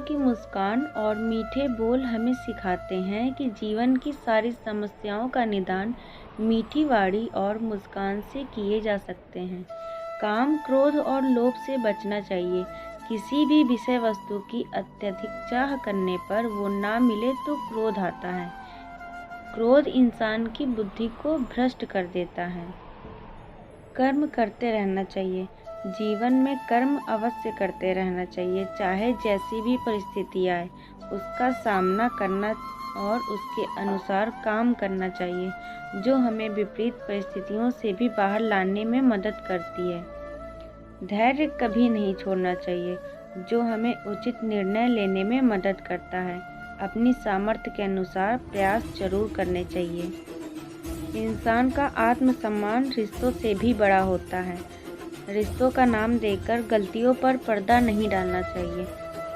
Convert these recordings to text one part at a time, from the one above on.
की मुस्कान और मीठे बोल हमें सिखाते हैं कि जीवन की सारी समस्याओं का निदान मीठी वाणी और मुस्कान से किए जा सकते हैं। काम, क्रोध और लोभ से बचना चाहिए। किसी भी विषय वस्तु की अत्यधिक चाह करने पर वो ना मिले तो क्रोध आता है। क्रोध इंसान की बुद्धि को भ्रष्ट कर देता है। कर्म करते रहना चाहिए। जीवन में कर्म अवश्य करते रहना चाहिए, चाहे जैसी भी परिस्थिति आए उसका सामना करना और उसके अनुसार काम करना चाहिए, जो हमें विपरीत परिस्थितियों से भी बाहर लाने में मदद करती है। धैर्य कभी नहीं छोड़ना चाहिए, जो हमें उचित निर्णय लेने में मदद करता है। अपनी सामर्थ्य के अनुसार प्रयास जरूर करने चाहिए। इंसान का आत्मसम्मान रिश्तों से भी बड़ा होता है। रिश्तों का नाम देकर गलतियों पर पर्दा नहीं डालना चाहिए।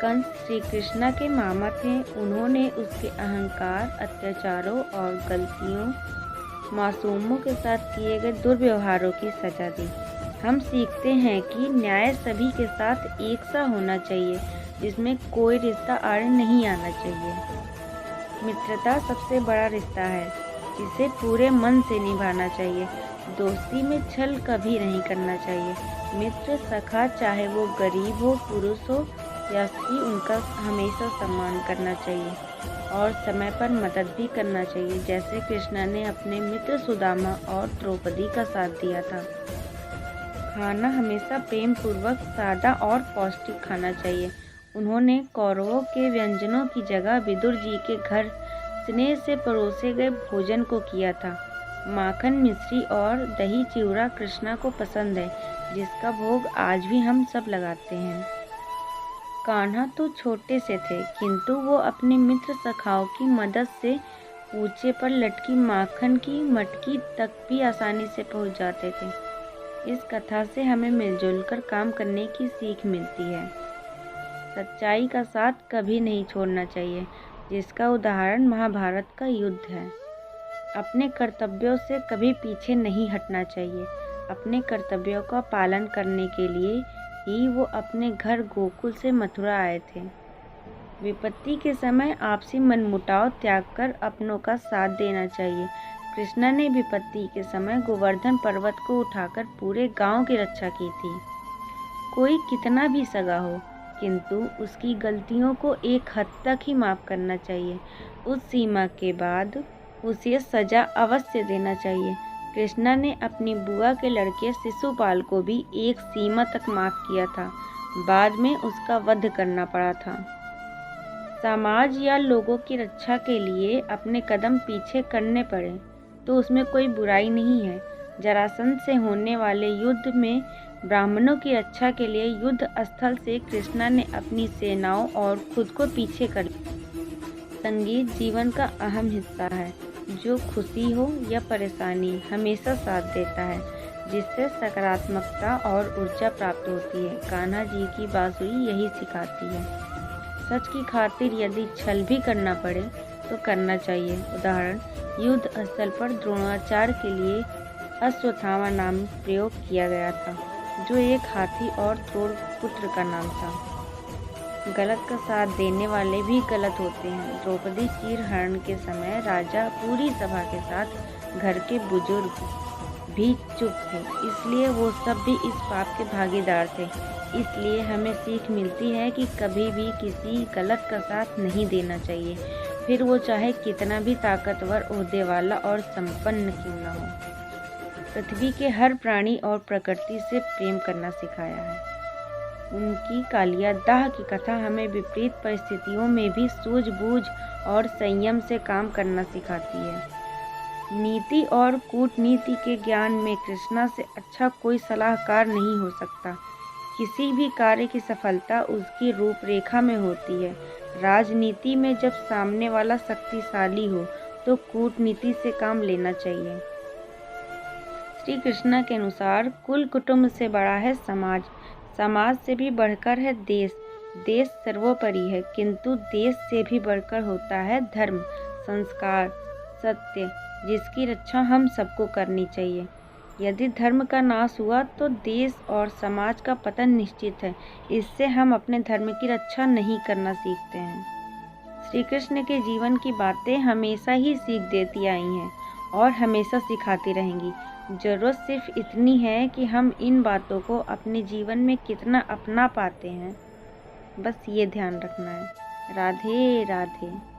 कंस श्री कृष्णा के मामा थे। उन्होंने उसके अहंकार, अत्याचारों और गलतियों, मासूमों के साथ किए गए दुर्व्यवहारों की सजा दी। हम सीखते हैं कि न्याय सभी के साथ एक सा होना चाहिए, जिसमें कोई रिश्ता आड़े नहीं आना चाहिए। मित्रता सबसे बड़ा रिश्ता है, जिसे पूरे मन से निभाना चाहिए। दोस्ती में छल कभी नहीं करना चाहिए। मित्र, सखा, चाहे वो गरीब हो, पुरुष हो या स्त्री, उनका हमेशा सम्मान करना चाहिए और समय पर मदद भी करना चाहिए, जैसे कृष्ण ने अपने मित्र सुदामा और द्रौपदी का साथ दिया था। खाना हमेशा प्रेम पूर्वक, सादा और पौष्टिक खाना चाहिए। उन्होंने कौरवों के व्यंजनों की जगह विदुर जी के घर स्नेह से परोसे गए भोजन को किया था। माखन, मिश्री और दही चिवड़ा कृष्णा को पसंद है, जिसका भोग आज भी हम सब लगाते हैं। कान्हा तो छोटे से थे, किंतु वो अपने मित्र सखाओं की मदद से ऊंचे पर लटकी माखन की मटकी तक भी आसानी से पहुंच जाते थे। इस कथा से हमें मिलजुल कर काम करने की सीख मिलती है। सच्चाई का साथ कभी नहीं छोड़ना चाहिए, जिसका उदाहरण महाभारत का युद्ध है। अपने कर्तव्यों से कभी पीछे नहीं हटना चाहिए। अपने कर्तव्यों का पालन करने के लिए ही वो अपने घर गोकुल से मथुरा आए थे। विपत्ति के समय आपसी मनमुटाव त्याग कर अपनों का साथ देना चाहिए। कृष्णा ने विपत्ति के समय गोवर्धन पर्वत को उठाकर पूरे गांव की रक्षा की थी। कोई कितना भी सगा हो, किंतु उसकी गलतियों को एक हद तक ही माफ़ करना चाहिए। उस सीमा के बाद उसे सजा अवश्य देना चाहिए। कृष्णा ने अपनी बुआ के लड़के शिशुपाल को भी एक सीमा तक माफ़ किया था, बाद में उसका वध करना पड़ा था। समाज या लोगों की रक्षा के लिए अपने कदम पीछे करने पड़े तो उसमें कोई बुराई नहीं है। जरासंध से होने वाले युद्ध में ब्राह्मणों की रक्षा के लिए युद्ध स्थल से कृष्णा ने अपनी सेनाओं और खुद को पीछे कर लिया। संगीत जीवन का अहम हिस्सा है, जो खुशी हो या परेशानी हमेशा साथ देता है, जिससे सकारात्मकता और ऊर्जा प्राप्त होती है। कान्हा जी की बांसुरी यही सिखाती है। सच की खातिर यदि छल भी करना पड़े तो करना चाहिए। उदाहरण, युद्ध स्थल पर द्रोणाचार्य के लिए अश्वत्थामा नाम प्रयोग किया गया था, जो एक हाथी और द्रोण पुत्र का नाम था। गलत का साथ देने वाले भी गलत होते हैं। द्रौपदी चीरहरण के समय राजा पूरी सभा के साथ घर के बुजुर्ग भी चुप थे, इसलिए वो सब भी इस पाप के भागीदार थे। इसलिए हमें सीख मिलती है कि कभी भी किसी गलत का साथ नहीं देना चाहिए, फिर वो चाहे कितना भी ताकतवर, ओहदे वाला और संपन्न क्यों न हो। पृथ्वी के हर प्राणी और प्रकृति से प्रेम करना सिखाया है। उनकी कालिया दाह की कथा हमें विपरीत परिस्थितियों में भी सूझबूझ और संयम से काम करना सिखाती है। नीति और कूटनीति के ज्ञान में कृष्णा से अच्छा कोई सलाहकार नहीं हो सकता। किसी भी कार्य की सफलता उसकी रूपरेखा में होती है। राजनीति में जब सामने वाला शक्तिशाली हो तो कूटनीति से काम लेना चाहिए। श्री कृष्णा के अनुसार कुल कुटुंब से बड़ा है समाज, समाज से भी बढ़कर है देश, देश सर्वोपरि है, किंतु देश से भी बढ़कर होता है धर्म, संस्कार, सत्य, जिसकी रक्षा हम सबको करनी चाहिए। यदि धर्म का नाश हुआ तो देश और समाज का पतन निश्चित है। इससे हम अपने धर्म की रक्षा नहीं करना सीखते हैं। श्री कृष्ण के जीवन की बातें हमेशा ही सीख देती आई हैं और हमेशा सिखाती रहेंगी। ज़रूरत सिर्फ इतनी है कि हम इन बातों को अपने जीवन में कितना अपना पाते हैं, बस ये ध्यान रखना है। राधे राधे।